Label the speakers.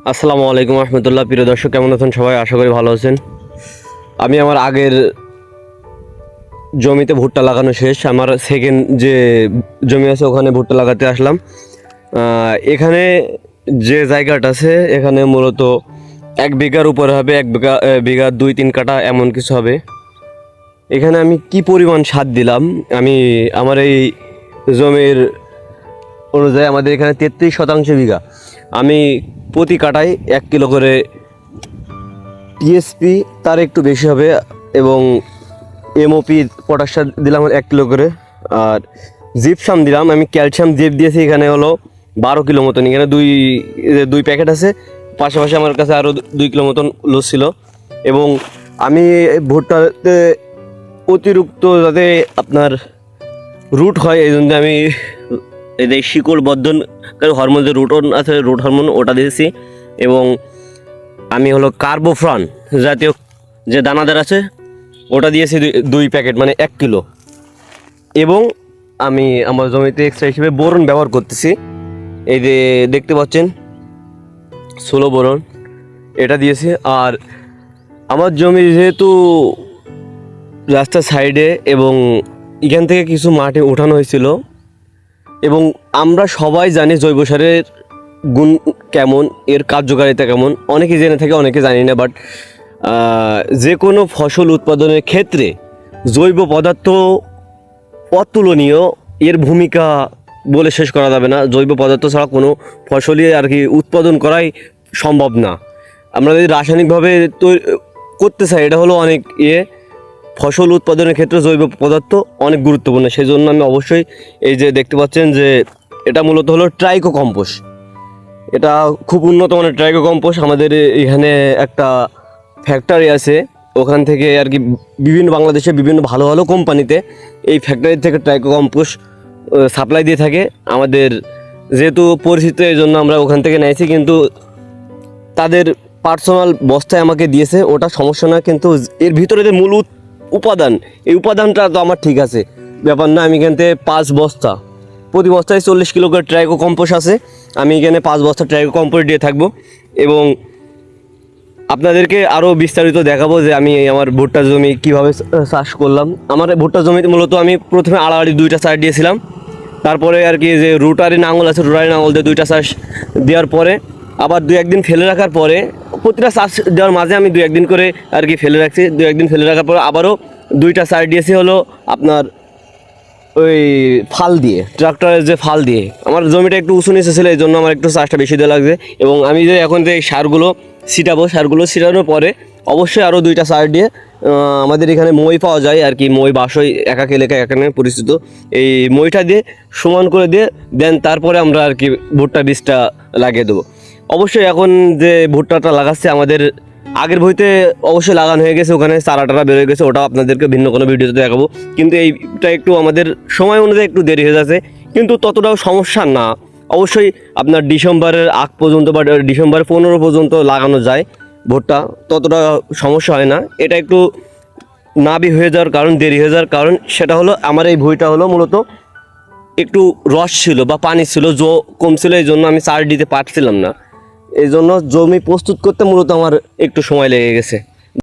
Speaker 1: আসসালামু আলাইকুম রহমতুল্লাহ। প্রিয় দর্শক, কেমন আছেন সবাই? আশা করি ভালো আছেন। আমি আমার আগের জমিতে ভুট্টা লাগানো শেষ। আমার সেকেন্ড যে জমি আছে ওখানে ভুট্টা লাগাতে আসলাম। এখানে যে জায়গাটা আছে এখানে মূলত 1 বিঘার উপরে হবে, 1 বিঘা 2-3 কাঠা এমন কিছু হবে। এখানে আমি কি পরিমাণ সার দিলাম, আমি আমার এই জমির অনুযায়ী আমাদের এখানে 33 বিঘা, আমি প্রতি কাঠায় 1 কিলো করে টিএসপি, তার একটু বেশি হবে, এবং এমওপি পটাশ সার দিলাম 1 কিলো করে। আর জিপসাম দিলাম, আমি ক্যালসিয়াম জিপ দিয়েছি এখানে হলো 12 কিলো মতন। এখানে দুই প্যাকেট আছে, পাশাপাশি আমার কাছে আরও 2 কিলো মতন লুজ ছিল। এবং আমি ভুট্টাতে অতিরিক্ত যাতে আপনার রুট হয় এই জন্য আমি এই শিকড় বর্ধন হরমোন, যে রুট আছে, রুট হরমোন, ওটা দিয়েছি। এবং আমি হলো কার্বোফ্রান জাতীয় যে দানাদার আছে ওটা দিয়েছি 2 প্যাকেট, মানে 1 কিলো। এবং আমি আমার জমিতে এক্সট্রা হিসেবে বোরন ব্যবহার করতেছি। এই যে দেখতে পাচ্ছেন ষোলো বোরন, এটা দিয়েছি। আর আমার জমি যেহেতু রাস্তার সাইডে এবং এখান থেকে কিছু মাটি ওঠানো হয়েছিল, এবং আমরা সবাই জানি জৈব সারের গুণ কেমন, এর কার্যকারিতা কেমন, অনেকে জেনে থাকে অনেকে জানি না। বাট যে কোনো ফসল উৎপাদনের ক্ষেত্রে জৈব পদার্থ অতুলনীয়, এর ভূমিকা বলে শেষ করা যাবে না। জৈব পদার্থ ছাড়া কোনো ফসলই আর কি উৎপাদন করাই সম্ভব না। আমরা যদি রাসায়নিকভাবে করতে চাই, এটা হলো অনেক ফসল উৎপাদনের ক্ষেত্রে জৈব পদার্থ অনেক গুরুত্বপূর্ণ। সেই জন্য আমি অবশ্যই এই যে দেখতে পাচ্ছেন যে এটা মূলত হলো ট্রাইকো কম্পোস্ট। এটা খুব উন্নত মানের ট্রাইকো কম্পোস্ট। আমাদের এখানে একটা ফ্যাক্টরি আছে, ওখান থেকে আর কি বাংলাদেশে বিভিন্ন ভালো ভালো কোম্পানিতে এই ফ্যাক্টরি থেকে ট্রাইকো কম্পোস্ট সাপ্লাই দিয়ে থাকে। আমাদের যেহেতু পরিচিত, এই জন্য আমরা ওখান থেকে নিয়েছি। কিন্তু তাদের পার্সোনাল বস্তায় আমাকে দিয়েছে, ওটা সমস্যা না। কিন্তু এর ভিতরে যে মূল উপাদান, এই উপাদানটা তো আমার ঠিক আছে, ব্যাপার না। আমি এখান থেকে 5 বস্তা, প্রতি বস্তায় 40 কিলো করে ট্রাইকো কম্পোস্ট আছে। আমি এখানে 5 বস্তা ট্রাইকো কম্পোস্ট দিয়ে থাকবো। এবং আপনাদেরকে আরও বিস্তারিত দেখাবো যে আমি আমার ভুট্টা জমি কীভাবে চাষ করলাম। আমার ভুট্টা জমিতে মূলত আমি প্রথমে আড়াআড়ি 2টা চাষ দিয়েছিলাম। তারপরে আর কি যে রোটারি নাঙল আছে, রোটারি নাঙল দিয়ে 2টা চাষ দেওয়ার পরে আবার 2-1 দিন ফেলে রাখার পরে, প্রতিটা চাষ দেওয়ার মাঝে আমি 2-1 দিন করে আর কি ফেলে রাখছি। 2-1 দিন ফেলে রাখার পরে আবারও 2টা চাষ দিয়েছি হলো আপনার ওই ফাল দিয়ে, ট্রাক্টরের যে ফাল দিয়ে। আমার জমিটা একটু উঁচু নিচে ছিল, এই জন্য আমার একটু চাষটা বেশি দেওয়া লাগছে। এবং আমি যে এখন যে সারগুলো ছিটানোর পরে অবশ্যই আরও 2টা সার দিয়ে, আমাদের এখানে মই পাওয়া যায় আর কি, মই বাসই একাক এলাকায় এখানে পরিচিত। এই মইটা দিয়ে সমান করে দিয়ে দেন, তারপরে আমরা আর কি ভুট্টা বীজটা লাগিয়ে দেবো। অবশ্যই এখন যে ভুট্টাটা লাগাচ্ছে আমাদের আগের বইতে অবশ্যই লাগানো হয়ে গেছে, ওখানে চারা বের হয়ে গেছে, ওটাও আপনাদেরকে ভিন্ন কোনো ভিডিওতে দেখাবো। কিন্তু এইটা একটু আমাদের সময় অনুযায়ী একটু দেরি হয়ে যাচ্ছে, কিন্তু ততটাও সমস্যা না। অবশ্যই আপনার ডিসেম্বরের আগ পর্যন্ত বা ডিসেম্বর 15 পর্যন্ত লাগানো যায় ভুট্টা, ততটা সমস্যা হয় না। এটা একটু নাবি হয়ে যাওয়ার কারণ, দেরি হয়ে যাওয়ার কারণ, সেটা হলো আমার এই ভুঁইটা হলো মূলত একটু রস ছিল বা পানি ছিল, কম ছিল, এই জন্য আমি সার দিতে পারছিলাম না। এই জন্য জমি প্রস্তুত করতে মূলত আমার একটু সময় লেগে গেছে।